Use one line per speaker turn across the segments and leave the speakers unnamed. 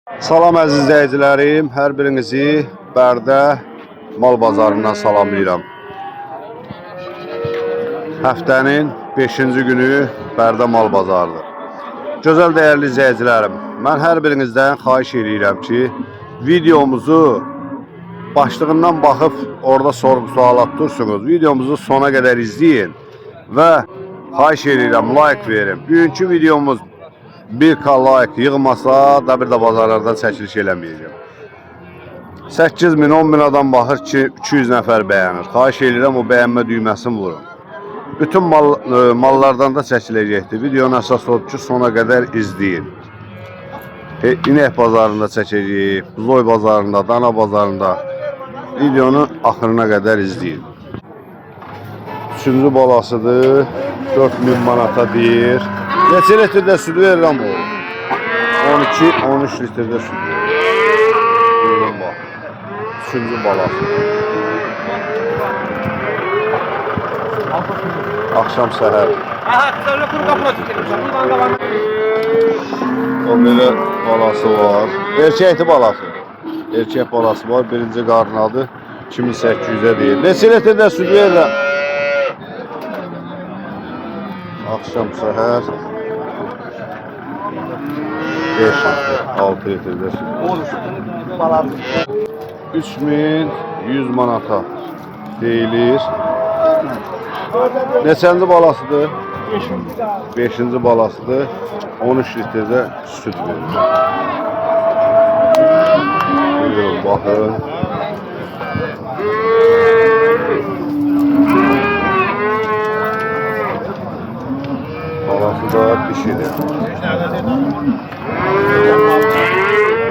Salam əziz izləyicilərim, hər birinizi Bərdə mal bazarından salamlayıram. Həftənin 5-ci günü Bərdə mal bazarıdır. Gözəl dəyərli izləyicilərim, mən hər birinizdən xahiş edirəm ki, videomuzu başlığından baxıb orada sorğu-sualat dursunuz. Videomuzu sona qədər izləyin və xahiş edirəm, like verin. Bugünkü videomuz 1K like yığmasa da bir də bazarlardan çəkiliş eləməyəcəm. 8.000, 10.000 adam baxır ki, 200 nəfər bəyənir. Xahiş edirəm o bəyənmə düyməsini vurun. Bütün mallardan da çəkiləcəkdir. Videonun əsas odur ki, sona qədər izləyin. İnək bazarında çəkəcəyik, Zoy bazarında, Dana bazarında. Videonu axırına qədər izləyin. 3-cü balasıdır. 4.000 manata deyir. Neçə litrdə süd verirəm bu? 12-13 litrdə süd verir. Buyurun bax. 3-cü balası. Akşam səhər. O belə balası var. Erkəkli balası. Erkək balası var. Birinci qarnadı. 2800'e deyir. Neçə litrdə süd verirəm? Akşam səhər 5-6 litrdə süd. 3100 manata deyilir. Neçənci balasıdır? 5-ci balasıdır. 13 litrdə süd verir. Buyurun, baxın. Balası da pişirir.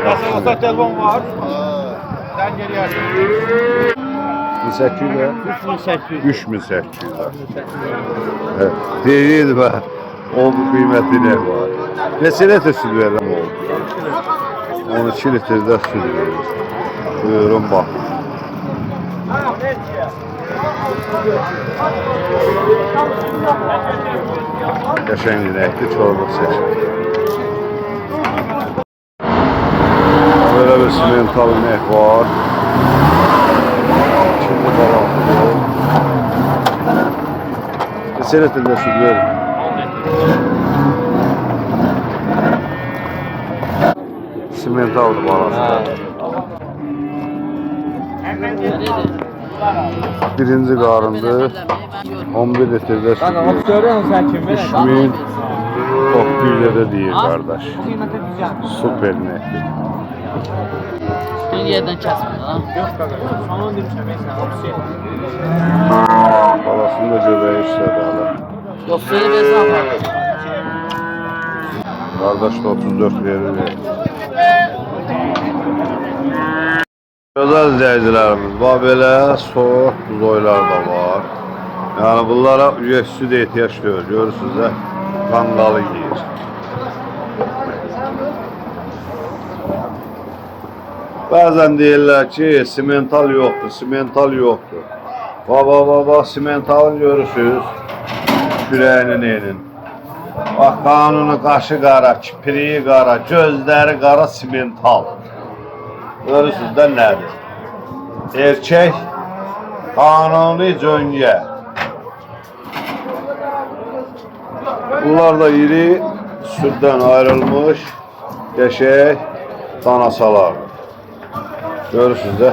Nasıl telefon var? Sen geriye
1800'e?
3800.
3800'e. Evet. Değil be. O kıymetli ne var? Neçə litre süd verirəm oğlum? 12 litrede süd verir. Buyurun bak. Yaşayan inəkli çorba seçim. Böyle bir simental inek var. Şimdi balığı. Neçə litrdə süd verir? Simentaldır balası. Birinci qarındır. 11 litrdə süd verir. 3900'e deyir kardeş. Süper inəkli.
Bir yerden kesmedi ha.
Balasını da göbeği işlədi hala.
Yok suyu versin ama.
Kardeş de 34 verir. Gözəl izləyicilərimiz, bax belə soğuk zoylar da var. Yani bunlara süd ehtiyac görür. Görürsünüz də qanqalı yiyir. Bəzən deyirlər ki, simental yoxdur, simental yoxdur. Baba, simentalını görürsünüz, kürəyinin elin. Bax, qanunu qaşı qara, kipiriyi qara, gözləri qara, simental. Görürsünüz də nədir? Erkək, qanuni cöngə. Bunlar da iri, süddən ayrılmış, qəşəng danasalar. Görürsünüz də,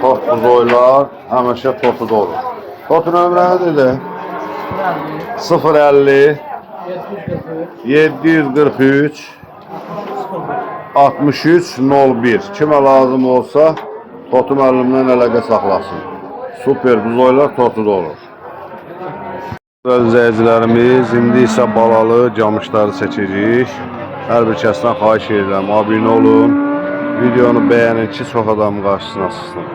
totlu zoylar həmişə totuda olur. Totun ömrənidir də 050 743 63 01. Kimə lazım olsa totu müəllimdən əlaqə saxlasın. Super zoylar totuda olur. İzləyicilərimiz, indi isə balalı camışları çəkəcəyik. Hər bir kəsdən xahiş edirəm, abunə olun. Videonu bəyənin ki, çox adam qarşısına çıxsın.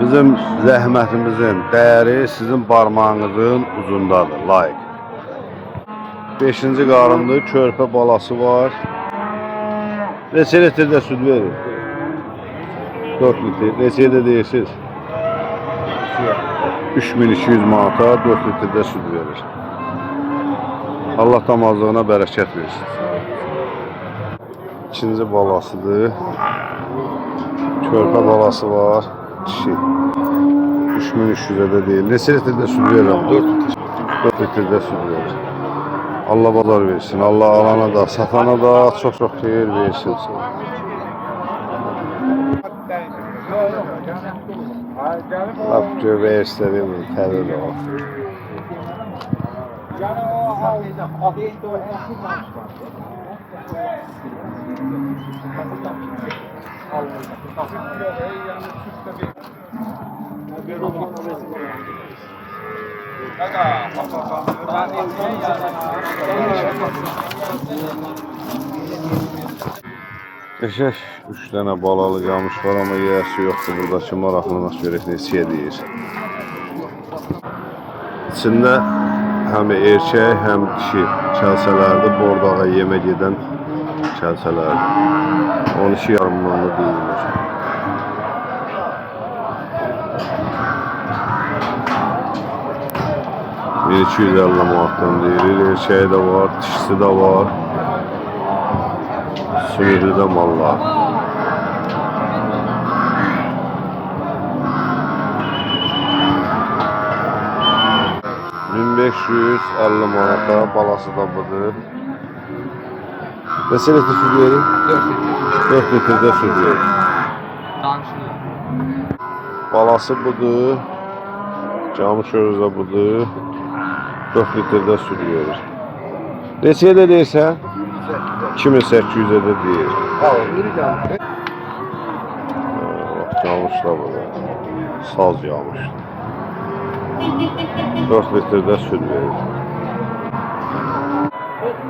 Bizim zəhmətimizin dəyəri sizin parmağınızın ucundadır, like. 5-ci qarındır, körpə balası var. Neçə litrdə süd verir? 4 litr. Neçəyə də deyirsiniz? 3200 manata 4 litrdə süd verir. Allah damazlığına bərəkət versin. İkinci balasıdır. Körpə balası var. Dişi. 3300'e de değil. Neçə litrdə süt verir? 4 litrdə süt verir. Allah bazar versin. Allah alana da, satana da çok xeyir versin. Bak göbeği istediğim tədir o. Eşək 3 dənə balalı camış var ama yiyəsi yoxdur. Buradakı maraqlınas görək neçəyə deyir. İçində həm erkək, həm dişi kəlsələrdir. Bordağa yemək edən kəlsələrdir. 12 yarımlarını deyilir. $1250 manatdan deyilir. Erkəyi də var, dişisi də var. Sümüklü də mallar. $1550 manata balası da budur. Neçə litr süt verir? 4 litrdə süt verir. Balası budur. Camış özü də budur. 4 litrdə süt verir. Neçəyə də deyirsən? 2800'e de değil. Camış da burada. Saz camış. 4 litrede süt verir.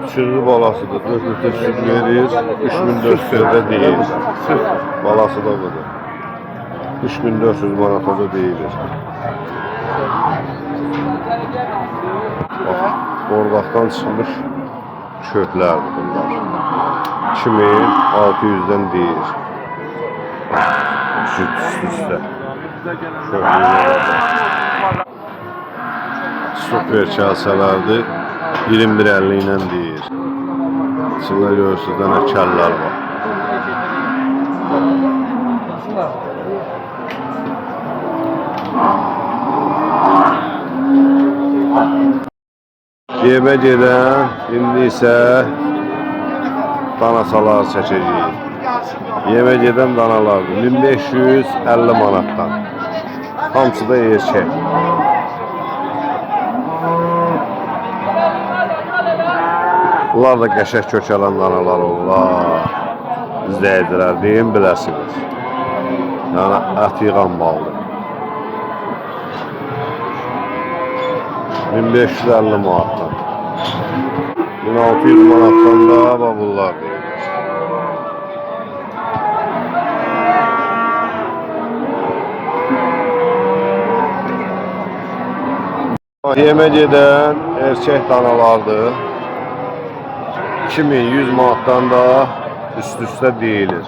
Üçüncü balasıdır. 4 litre süt verir. 3400'de değil. Balası da budur. 3400 manata da değilir. Bak, bordaktan çıkmış köklərdir bunlar. 2600'den deyir. Süt üstə. Super kəlsələrdir. 21.50 ilə deyir. İçində görürsünüz dənə kəllər var. Yemək edən, indi isə danasalar çəkəcəyik. Yemək edən danalardır. 1550 manatdan. Hamısı da erkək. Bunlar da qəşəng kökələn danalar olurlar. İzləyicilər deyin biləsiniz. Yəni ət yığan maldır. 1550 manatdan. 1600 manatdan da babullar deyilir. Yemək edən erkək danalardır. 2100 manatdan da üst-üstə deyilir.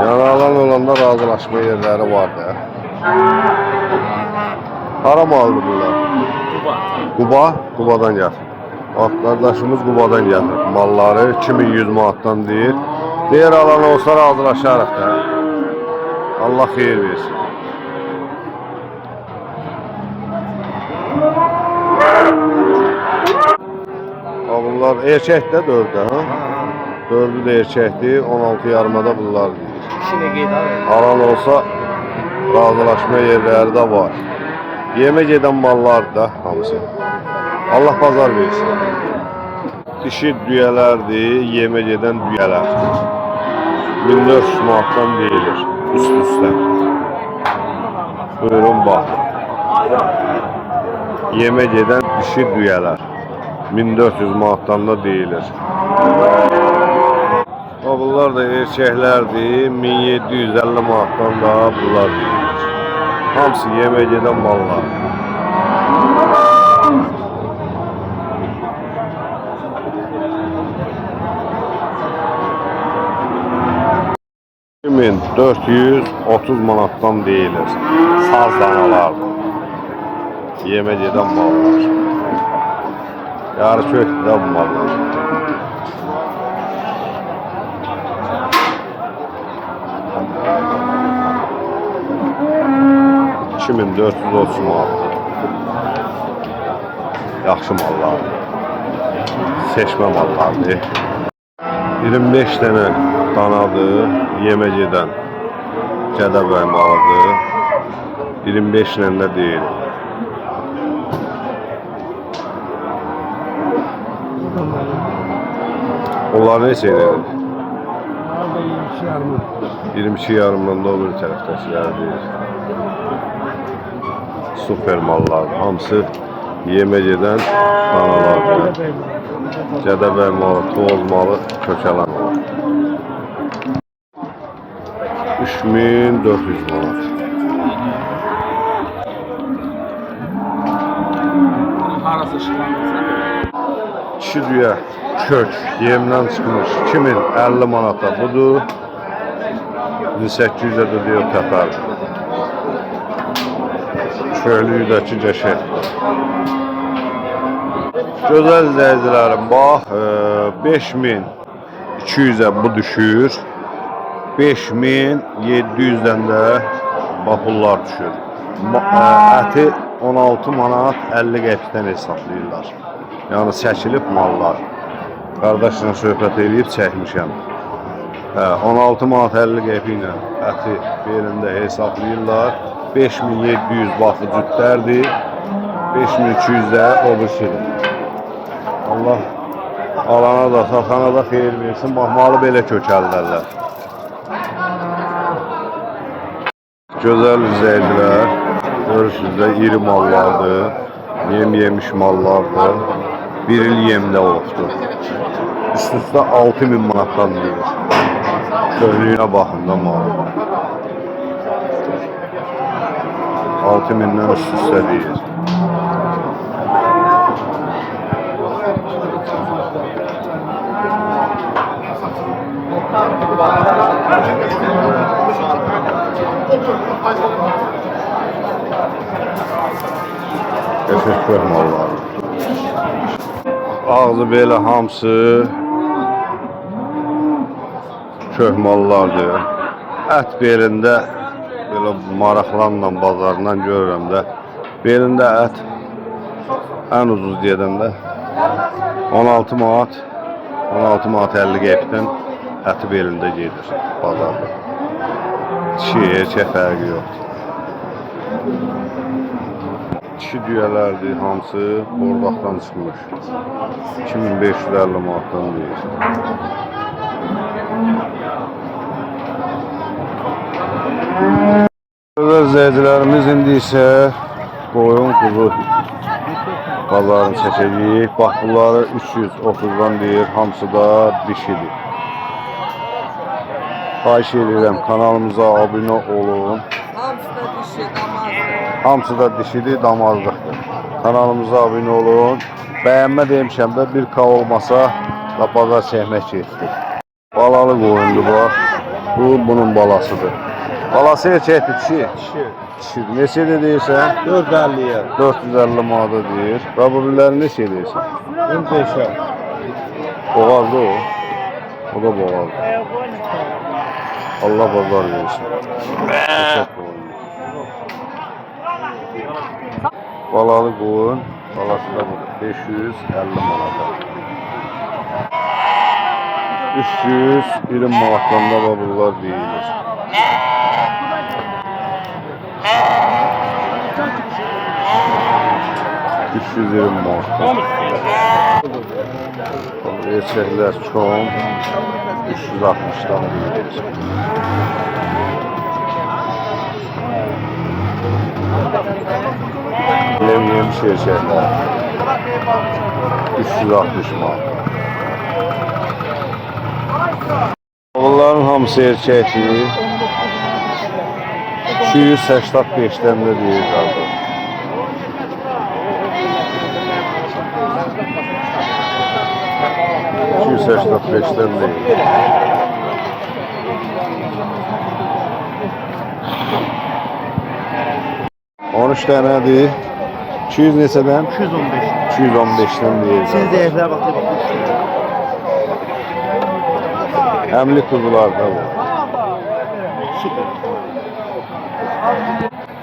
Yəni alan olanda razılaşma yerləri var da. Hara maldır bunlar? Quba, Qubadan gəlir. Bak kardeşimiz Qubadan gəlir. Malları 2100 manatdan deyir. Deyir alan olsa razılaşarıq da. Allah xeyir versin. Bunlar erkəkdə 4'də, ha? 4'ü də erkəkdir, 16 yarımada bunlar deyir. Alan olsa razılaşma yerləri də var. Yemək edən mallar da hamısı. Allah pazar versin. Dişi düyələrdir, yemək edən düyələr. 1400 manatdan deyilir, üst-üstə. Buyurun bax. Yemək edən dişi düyələr. 1400 manatdan da deyilir. Bunlar da erkəklərdir, 1750 manatdan da bunlar deyilir. Hamısı yemək edən mallar. $430 manatdan deyilir. Saz danalardır. Yemək edən mallar. Yarı kökdə bu mallar. 2430 manat. Yaxşı mallar. Seçmə mallardır. 25 dənə danadır, yemə gedən Gədəbəy malıdır. 25 ilə də deyil. Onlar ne şeyler? 22 yarımdan da o bir tərəfdəkilər deyir. Super mallar, hamısı yemə gedən danalardır. Gədəbəy malı, toz malı, kökələn malı. 3400 manat.
Harası şıklanırsa?
Kişi düyə kök yemdən çıxmış 2050 manata budur. 1800-ə də deyir təpər. Köylüydəki qəşək. Gözəl izləyicilərim, bax 5200-ə bu düşür. 5700-dən də pullar düşür. Əti 16 manat 50 qəpikdən hesablayırlar. Yəni çəkilib mallar. Qardaşla söhbət edib çəkmişəm. 16 manat 50 qəpiklə əti belində hesablayırlar. 5700 baxı cütlərdir. 5200 də o birisidir. Allah alana da, satana da xeyir versin. Bax, malı belə kökəldirlər. Gözəl izləyicilər, görürsünüz də iri mallardır. Yem yemiş mallardır. Bir il yemdə olubdur. Üst-üstə 6000 manatdan deyir. Köylüyünə baxın da malı. 6000'dən üst-üstə deyir. Qəşəng mallar. Ağzı belə hamısı kök mallardır. Ət belində belə maraqlanla bazarından görürəm də. Belində ət ən ucuz deyəndə 16 manat 50 qəpikdən əti belində gedir bazarda. Kişi, erkək fərqi yoxdur. Kişi düyələrdir, hamısı bordaqdan çıxmış. 2550 manatdan deyir. İzləyicilərimiz indi isə qoyun kuzu bazarını çəkəcəyik. Bax, bunları 330'dan deyir, hamısı da dişidir. Xahiş edirəm, kanalımıza abunə olun. Hamısı da dişidir, damazlıqdır. Kanalımıza abunə olun. Bəyənmə demişəm də, 1K olmasa da bazar çəkmək getdik. Balalı qoyundur bax. Bu bunun balasıdır. Balası erkəkdir, kişi. Kişi. Neçədir deyirsən?
450'ye.
450 manata deyir. Və bu biriləri neçə deyirsən?
15'e.
Boğazlı o. O da boğazlı. Allah bazar versin. Balalı qoyun. Balası da budur. 550 manata. 320 manatdan da bunlar deyilir. $320 manat. Erkəklər çoğun 360'dan deyilir. Yemiş erkəklər 360 manat. Bunların hamısı erkəkdir. 285'den de deyir qardaş. $285'den deyir. $13 dənədir. 200 neçədən?
215.
215'den deyir.
Siz de evler bakın.
Həmli kuzular da bu.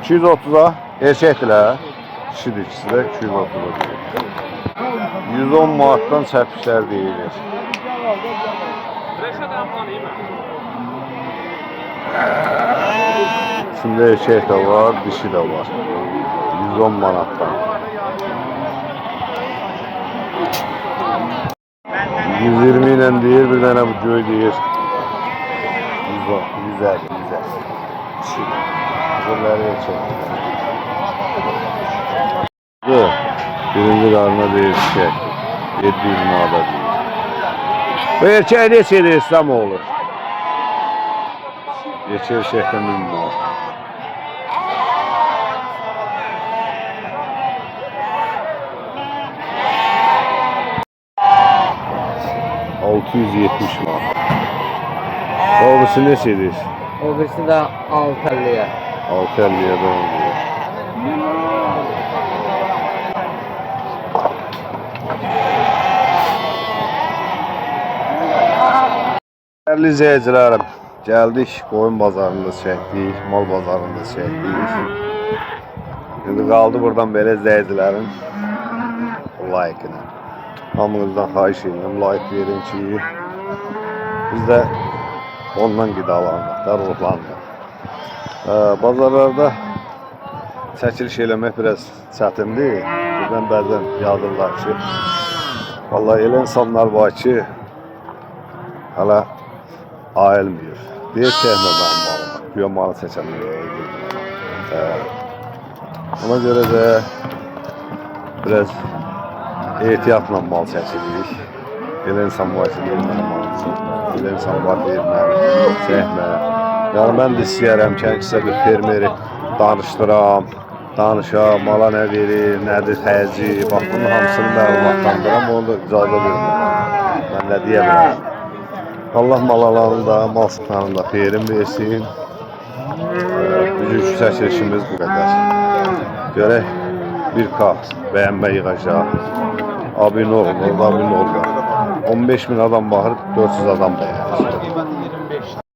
230'a erkəklər, kişidir ikisi də 230'a. 110 manatdan çəpişlər deyilir. İçində erkək də var, dişi də var. 110 manatdan. 120 ilə deyir, bir dənə bu göy deyir. 110, 150, 150. Dişi. Bunları erkək. Birinci qarına deyir ki, 700 manada deyir. Bu erkək neçədir İslam olur? Erkəkdən 1000 manat. $670 manat. Babası neçədir?
O birisi de 6.50'ye.
650'ye doğru diyor. Değerli izleyicilerim, geldik koyun bazarında çektik, mal bazarında çektik. Şimdi kaldı buradan böyle izleyicilerin like'ını. Hamınızdan xahiş edirəm, like verin ki, biz de ondan qidalandıq da, ruhlandıq. Bazarlarda çəkiliş eləmək biraz çətindir. Buradan bəzən yazırlar ki, vallahi elə insanlar var ki, hələ ayılmıyor. Deyir çəkmə mənim malımı, güya malı çəkəməyək. Ona görə də biraz ehtiyatla mal çəkirik. Elə insan var ki, deyir mənim malımı çəkmə. Elə insan var deyir mənim çəkmə. Yəni mən də istəyərəm ki, həqiqsə bir fermeri danışdıram, danışam, mala nə verir, nədir təci, bax bunun hamısını məlumatlandıram, onu da icazə vermirəm. Mən nə deyə bilərəm. Allah malalarını da, mal sıxlarını da xeyrin versin. Bugünkü çəkilişimiz bu qədər. Görək 1K bəyənmə yığacaq. Abunə olun, orada abunə olun. 15.000 adam baxır, 400 adam bəyənir.